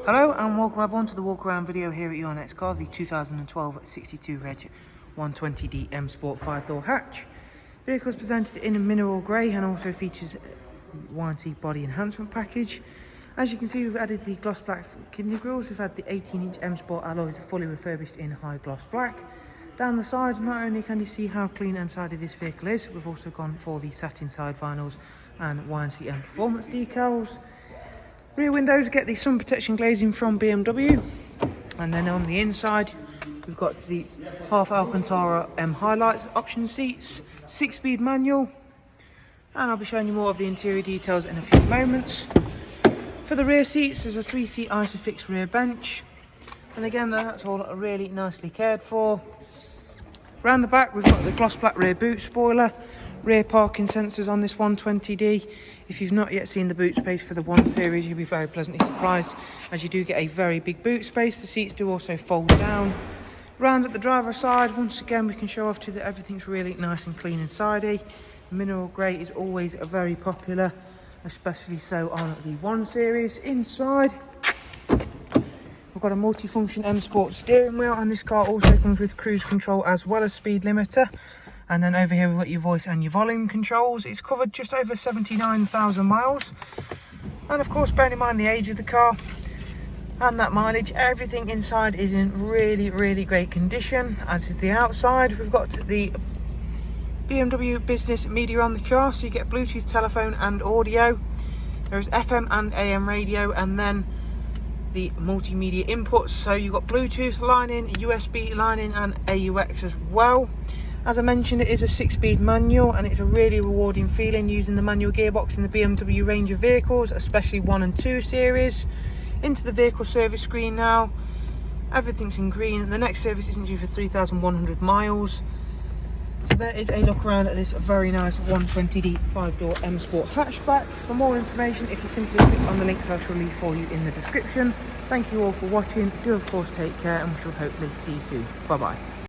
Hello and welcome everyone to the walk around video here at your next car, the 2012 62 Reg 120D M Sport 5-door hatch. The vehicle is presented in mineral grey and also features the YNC body enhancement package. As you can see, we've added the gloss black kidney grills. We've had the 18-inch M Sport alloys fully refurbished in high gloss black. Down the side, not only can you see how clean and tidy this vehicle is, we've also gone for the satin side vinyls and YNC M performance decals. Rear windows get the sun protection glazing from BMW, and then on the inside we've got the half Alcantara M highlights, option seats, 6-speed manual, and I'll be showing you more of the interior details in a few moments. For the rear seats, there's a 3-seat Isofix rear bench, and again that's all really nicely cared for. Around the back we've got the gloss black rear boot spoiler, rear parking sensors on this 120D. If you've not yet seen the boot space for the 1 Series, you'll be very pleasantly surprised, as you do get a very big boot space. The seats do also fold down. Round at the driver's side, once again we can show off to you that everything's really nice and clean and tidy. Mineral grey is always a very popular, especially so on the 1 Series. Inside we've got a multi-function M Sport steering wheel, and this car also comes with cruise control as well as speed limiter. And then over here we've got your voice and your volume controls. It's covered just over 79,000 miles. And of course, bearing in mind the age of the car and that mileage, everything inside is in really great condition, as is the outside. We've got the Bmw Business Media on the car, so you get Bluetooth, telephone and audio. There is FM and AM radio, and then the multimedia inputs. So you've got Bluetooth line in, USB line in and AUX as well. As I mentioned, it is a 6-speed manual, and it's a really rewarding feeling using the manual gearbox in the BMW range of vehicles, especially 1 and 2 Series. Into the vehicle service screen now. Everything's in green, and the next service isn't due for 3,100 miles. So there is a look around at this very nice 120D 5-door M Sport hatchback. For more information, if you simply click on the links I shall leave for you in the description. Thank you all for watching. Do of course take care, and we shall hopefully see you soon. Bye bye.